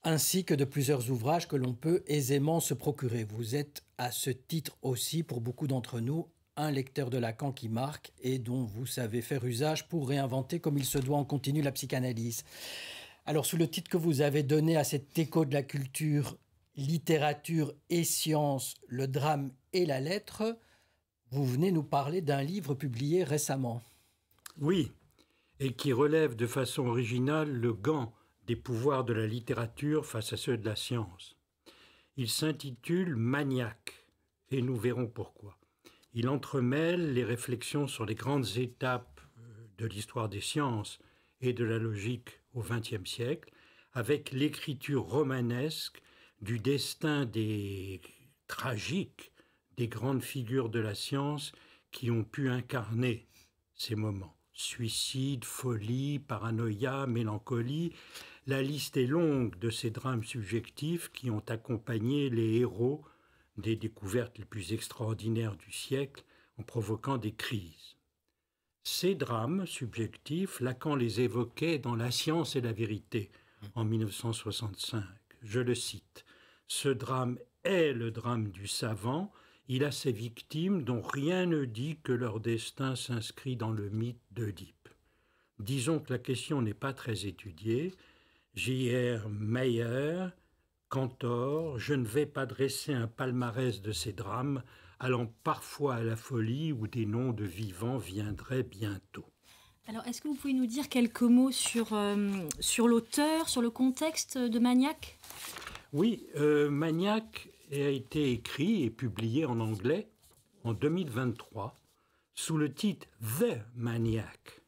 ainsi que de plusieurs ouvrages que l'on peut aisément se procurer. Vous êtes à ce titre aussi, pour beaucoup d'entre nous, un lecteur de Lacan qui marque et dont vous savez faire usage pour réinventer comme il se doit en continu la psychanalyse. Alors, sous le titre que vous avez donné à cet écho de la culture, littérature et science, le drame et la lettre, vous venez nous parler d'un livre publié récemment. Oui, et qui relève de façon originale le gant des pouvoirs de la littérature face à ceux de la science. Il s'intitule « Maniaque » et nous verrons pourquoi. Il entremêle les réflexions sur les grandes étapes de l'histoire des sciences et de la logique au XXe siècle avec l'écriture romanesque du destin tragique des grandes figures de la science qui ont pu incarner ces moments. Suicide, folie, paranoïa, mélancolie. La liste est longue de ces drames subjectifs qui ont accompagné les héros des découvertes les plus extraordinaires du siècle en provoquant des crises. Ces drames subjectifs, Lacan les évoquait dans La science et la vérité en 1965. Je le cite. « Ce drame est le drame du savant. Il a ses victimes dont rien ne dit que leur destin s'inscrit dans le mythe d'Oedipe. Disons que la question n'est pas très étudiée. J.R. Meyer, Cantor, je ne vais pas dresser un palmarès de ces drames, allant parfois à la folie où des noms de vivants viendraient bientôt. » Alors, est-ce que vous pouvez nous dire quelques mots sur l'auteur, sur le contexte de Maniac ? Oui, Maniac a été écrit et publié en anglais en 2023 sous le titre The Maniac.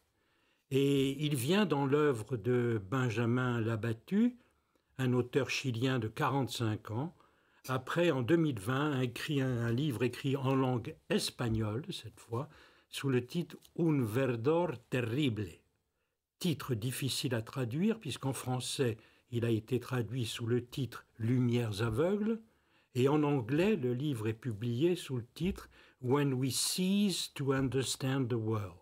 Et il vient dans l'œuvre de Benjamin Labattu, un auteur chilien de 45 ans, après, en 2020, écrit un livre écrit en langue espagnole, cette fois, sous le titre Un verdor terrible. Titre difficile à traduire, puisqu'en français, il a été traduit sous le titre Lumières aveugles, et en anglais, le livre est publié sous le titre When we cease to understand the world.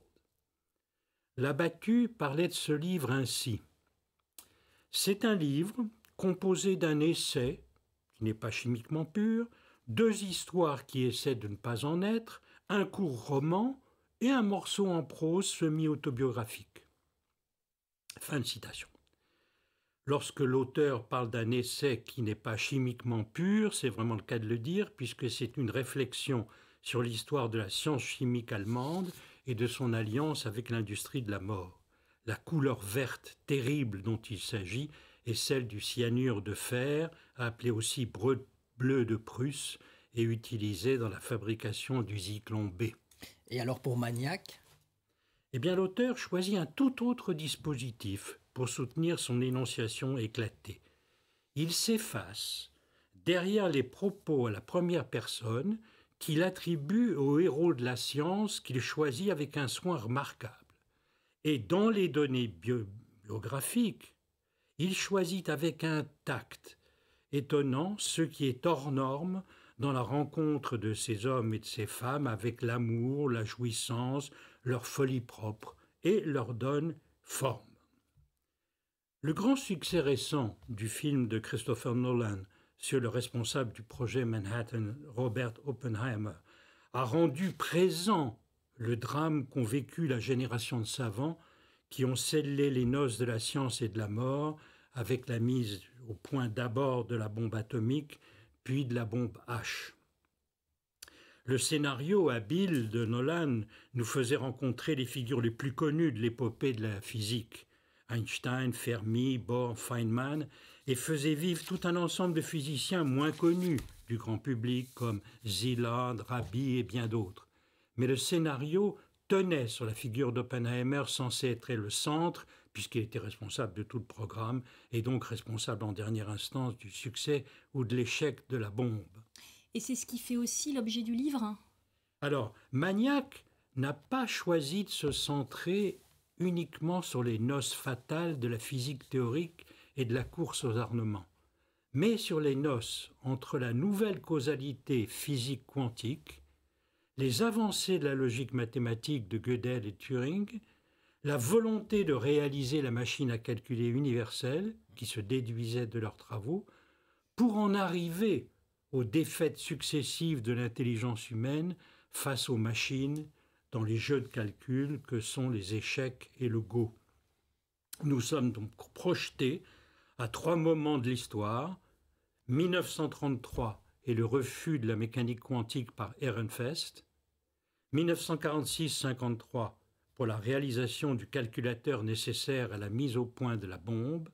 Labattu parlait de ce livre ainsi. C'est un livre composé d'un essai, qui n'est pas chimiquement pur, 2 histoires qui essaient de ne pas en être, un court roman et un morceau en prose semi-autobiographique. Fin de citation. Lorsque l'auteur parle d'un essai qui n'est pas chimiquement pur, c'est vraiment le cas de le dire, puisque c'est une réflexion sur l'histoire de la science chimique allemande et de son alliance avec l'industrie de la mort. La couleur verte terrible dont il s'agit est celle du cyanure de fer, appelé aussi bleu de Prusse, et utilisé dans la fabrication du Zyklon B. Et alors pour Maniac ? Eh bien, l'auteur choisit un tout autre dispositif pour soutenir son énonciation éclatée. Il s'efface derrière les propos à la première personne qu'il attribue aux héros de la science qu'il choisit avec un soin remarquable. Et dans les données biographiques, il choisit avec un tact étonnant ce qui est hors norme dans la rencontre de ces hommes et de ces femmes avec l'amour, la jouissance, leur folie propre, et leur donne forme. Le grand succès récent du film de Christopher Nolan sur le responsable du projet Manhattan, Robert Oppenheimer, a rendu présent le drame qu'ont vécu la génération de savants qui ont scellé les noces de la science et de la mort avec la mise au point d'abord de la bombe atomique, puis de la bombe H. Le scénario habile de Nolan nous faisait rencontrer les figures les plus connues de l'épopée de la physique, Einstein, Fermi, Bohr, Feynman, et faisait vivre tout un ensemble de physiciens moins connus du grand public comme Szilard, Rabi et bien d'autres. Mais le scénario tenait sur la figure d'Oppenheimer censée être le centre, puisqu'il était responsable de tout le programme et donc responsable en dernière instance du succès ou de l'échec de la bombe. Et c'est ce qui fait aussi l'objet du livre ? Alors, Maniac n'a pas choisi de se centrer uniquement sur les noces fatales de la physique théorique et de la course aux armements, mais sur les noces entre la nouvelle causalité physique quantique, les avancées de la logique mathématique de Gödel et Turing, la volonté de réaliser la machine à calculer universelle qui se déduisait de leurs travaux, pour en arriver aux défaites successives de l'intelligence humaine face aux machines dans les jeux de calcul que sont les échecs et le Go. Nous sommes donc projetés à 3 moments de l'histoire, 1933 et le refus de la mécanique quantique par Ehrenfest, 1946-53 pour la réalisation du calculateur nécessaire à la mise au point de la bombe,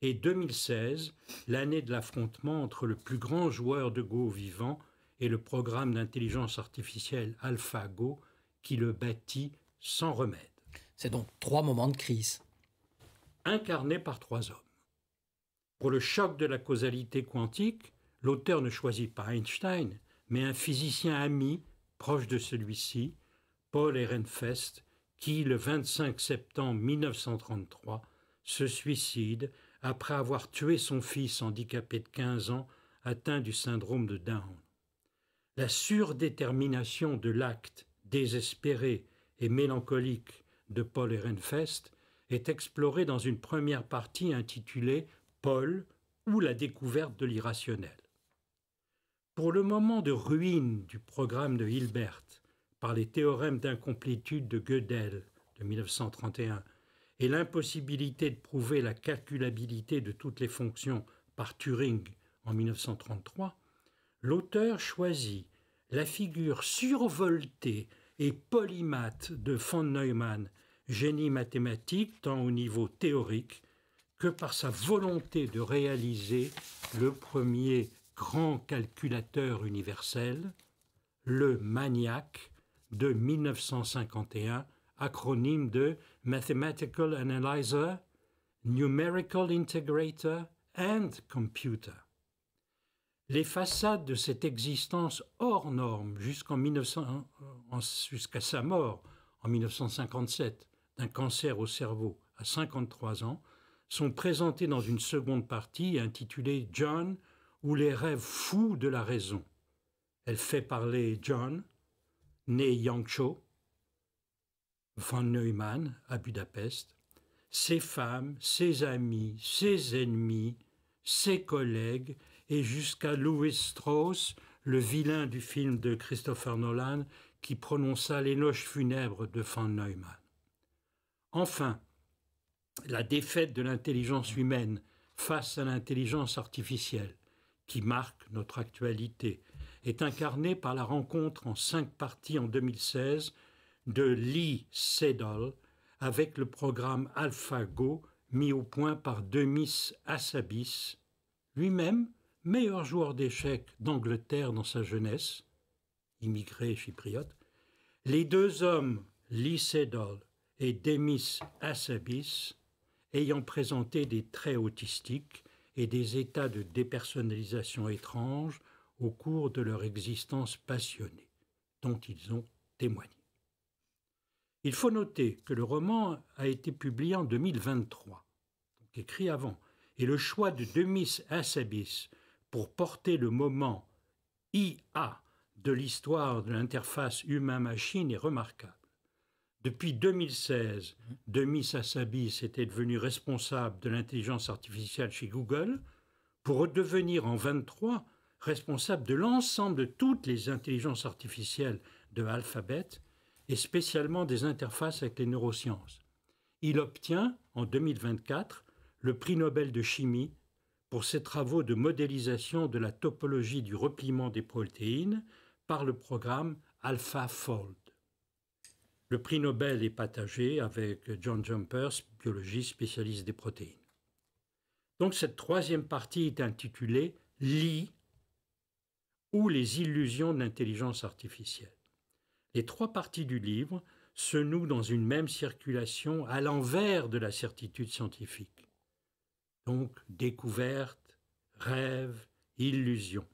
et 2016, l'année de l'affrontement entre le plus grand joueur de Go vivant et le programme d'intelligence artificielle AlphaGo qui le bâtit sans remède. C'est donc 3 moments de crise. Incarnés par 3 hommes. Pour le choc de la causalité quantique, l'auteur ne choisit pas Einstein, mais un physicien ami proche de celui-ci, Paul Ehrenfest, qui, le 25 septembre 1933, se suicide après avoir tué son fils handicapé de 15 ans atteint du syndrome de Down. La surdétermination de l'acte désespéré et mélancolique de Paul Ehrenfest est explorée dans une première partie intitulée « Paul ou la découverte de l'irrationnel ». Pour le moment de ruine du programme de Hilbert par les théorèmes d'incomplétude de Gödel de 1931 et l'impossibilité de prouver la calculabilité de toutes les fonctions par Turing en 1933, l'auteur choisit la figure survoltée et polymathe de von Neumann, génie mathématique tant au niveau théorique que par sa volonté de réaliser le premier grand calculateur universel, le MANIAC de 1951, acronyme de Mathematical Analyzer, Numerical Integrator and Computer. Les façades de cette existence hors norme jusqu'à sa mort en 1957 d'un cancer au cerveau à 53 ans sont présentées dans une seconde partie intitulée « John ou les rêves fous de la raison ». Elle fait parler John, né Janczó von Neumann à Budapest, ses femmes, ses amis, ses ennemis, ses collègues et jusqu'à Louis Strauss, le vilain du film de Christopher Nolan qui prononça l'éloge funèbre de von Neumann. Enfin, la défaite de l'intelligence humaine face à l'intelligence artificielle, qui marque notre actualité, est incarnée par la rencontre en 5 parties en 2016 de Lee Sedol avec le programme AlphaGo mis au point par Demis Hassabis, lui-même meilleur joueur d'échecs d'Angleterre dans sa jeunesse, immigré chypriote. Les 2 hommes, Lee Sedol et Demis Hassabis, ayant présenté des traits autistiques et des états de dépersonnalisation étranges au cours de leur existence passionnée, dont ils ont témoigné. Il faut noter que le roman a été publié en 2023, donc écrit avant, et le choix de Demis Hassabis pour porter le moment IA de l'histoire de l'interface humain-machine est remarquable. Depuis 2016, Demis Hassabis était devenu responsable de l'intelligence artificielle chez Google pour redevenir en 2023 responsable de l'ensemble de toutes les intelligences artificielles de Alphabet et spécialement des interfaces avec les neurosciences. Il obtient, en 2024, le prix Nobel de chimie pour ses travaux de modélisation de la topologie du repliement des protéines par le programme AlphaFold. Le prix Nobel est partagé avec John Jumpers, biologiste spécialiste des protéines. Donc cette 3e partie est intitulée « Lie ou les illusions de l'intelligence artificielle ». Les 3 parties du livre se nouent dans une même circulation à l'envers de la certitude scientifique. Donc découverte, rêve, illusion.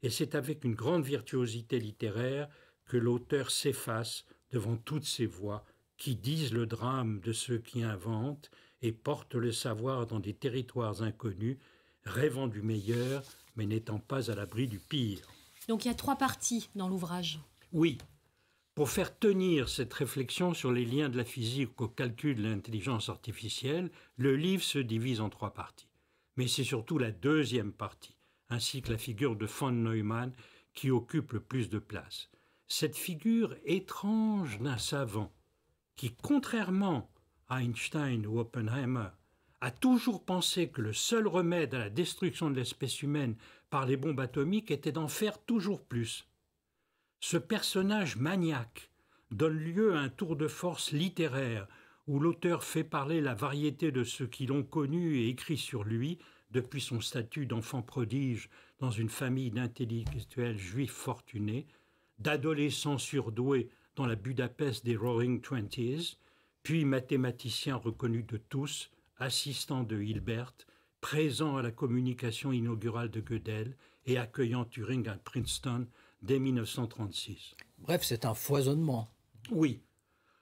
Et c'est avec une grande virtuosité littéraire que l'auteur s'efface devant toutes ces voix qui disent le drame de ceux qui inventent et portent le savoir dans des territoires inconnus, rêvant du meilleur, mais n'étant pas à l'abri du pire. Donc il y a 3 parties dans l'ouvrage. Oui. Pour faire tenir cette réflexion sur les liens de la physique au calcul de l'intelligence artificielle, le livre se divise en 3 parties. Mais c'est surtout la 2e partie, ainsi que la figure de von Neumann, qui occupe le plus de place. Cette figure étrange d'un savant qui, contrairement à Einstein ou Oppenheimer, a toujours pensé que le seul remède à la destruction de l'espèce humaine par les bombes atomiques était d'en faire toujours plus. Ce personnage maniaque donne lieu à un tour de force littéraire où l'auteur fait parler la variété de ceux qui l'ont connu et écrit sur lui depuis son statut d'enfant prodige dans une famille d'intellectuels juifs fortunés, d'adolescent surdoué dans la Budapest des Roaring Twenties, puis mathématicien reconnu de tous, assistant de Hilbert, présent à la communication inaugurale de Gödel et accueillant Turing à Princeton dès 1936. Bref, c'est un foisonnement. Oui,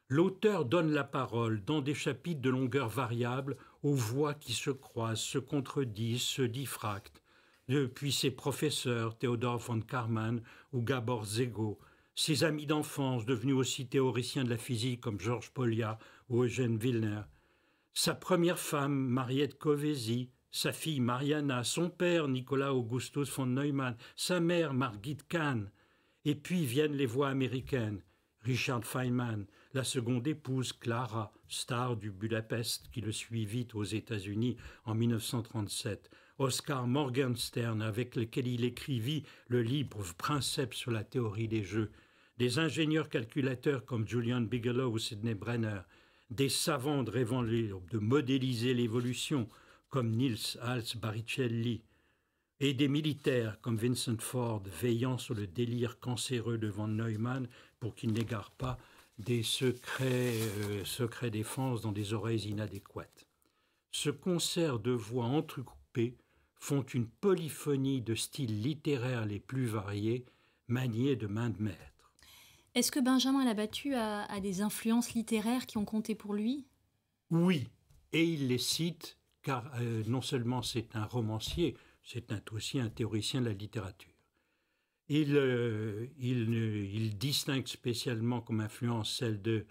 l'auteur donne la parole dans des chapitres de longueur variable aux voix qui se croisent, se contredisent, se diffractent. Depuis ses professeurs, Theodor von Karman ou Gabor Szego, ses amis d'enfance devenus aussi théoriciens de la physique comme Georges Polya ou Eugène Wilner, sa première femme, Mariette Covesi, sa fille Mariana, son père, Nicolas Augustus von Neumann, sa mère, Margit Kahn, et puis viennent les voix américaines, Richard Feynman, la seconde épouse, Clara, star du Budapest qui le suivit aux États-Unis en 1937, Oscar Morgenstern, avec lequel il écrivit le livre Princeps sur la théorie des jeux, des ingénieurs calculateurs comme Julian Bigelow ou Sidney Brenner, des savants rêvant de modéliser l'évolution comme Niels Hals Baricelli, et des militaires comme Vincent Ford veillant sur le délire cancéreux de von Neumann pour qu'il n'égare pas des secrets défense dans des oreilles inadéquates. Ce concert de voix entrecoupées font une polyphonie de styles littéraires les plus variés, maniés de main de maître. Est-ce que Benjamin Labattu a des influences littéraires qui ont compté pour lui? Oui, et il les cite, car non seulement c'est un romancier, c'est aussi un théoricien de la littérature. Il distingue spécialement comme influence celle de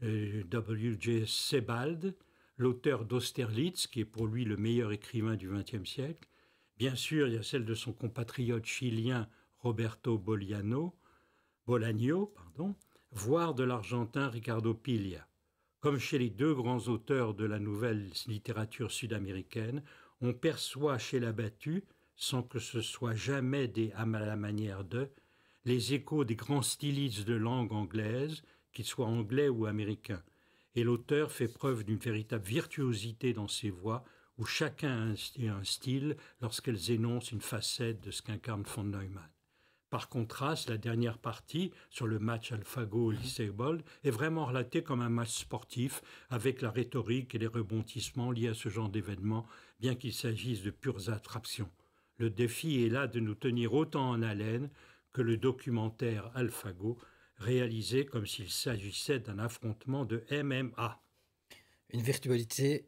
W.J. Sebald, l'auteur d'Austerlitz, qui est pour lui le meilleur écrivain du XXe siècle. Bien sûr, il y a celle de son compatriote chilien Roberto Bolaño, voire de l'Argentin Ricardo Piglia. Comme chez les deux grands auteurs de la nouvelle littérature sud-américaine, on perçoit chez Labattu, sans que ce soit jamais à la manière d'eux, les échos des grands stylistes de langue anglaise, qu'ils soient anglais ou américains. Et l'auteur fait preuve d'une véritable virtuosité dans ses voix, où chacun a un style lorsqu'elles énoncent une facette de ce qu'incarne von Neumann. Par contraste, la dernière partie, sur le match AlphaGo-Liseold, est vraiment relatée comme un match sportif, avec la rhétorique et les rebondissements liés à ce genre d'événements, bien qu'il s'agisse de pures attractions. Le défi est là de nous tenir autant en haleine que le documentaire AlphaGo, réalisé comme s'il s'agissait d'un affrontement de MMA. Une virtuosité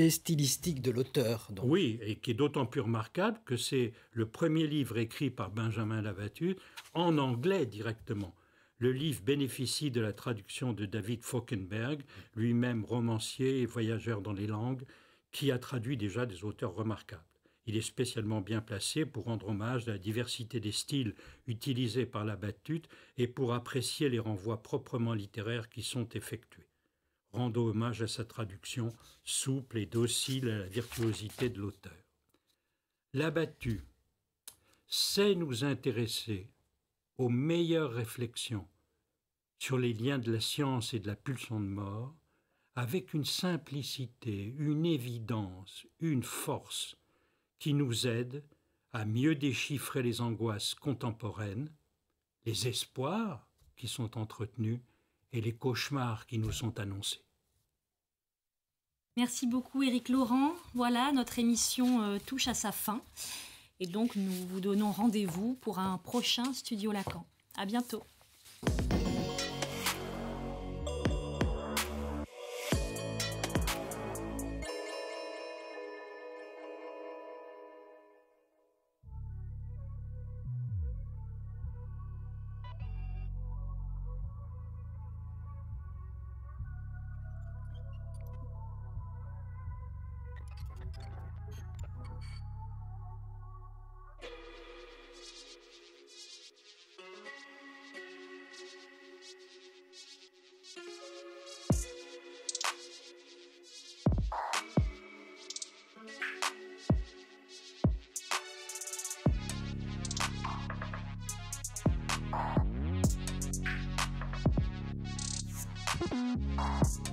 stylistique de l'auteur. Donc. Oui, et qui est d'autant plus remarquable que c'est le premier livre écrit par Benjamin Labattu en anglais directement. Le livre bénéficie de la traduction de David Falkenberg, lui-même romancier et voyageur dans les langues, qui a traduit déjà des auteurs remarquables. Il est spécialement bien placé pour rendre hommage à la diversité des styles utilisés par Labattu et pour apprécier les renvois proprement littéraires qui sont effectués. Rendons hommage à sa traduction souple et docile à la virtuosité de l'auteur. Labattu sait nous intéresser aux meilleures réflexions sur les liens de la science et de la pulsion de mort avec une simplicité, une évidence, une force qui nous aide à mieux déchiffrer les angoisses contemporaines, les espoirs qui sont entretenus et les cauchemars qui nous sont annoncés. Merci beaucoup Éric Laurent. Voilà, notre émission touche à sa fin. Et donc nous vous donnons rendez-vous pour un prochain Studio Lacan. À bientôt. Thank you.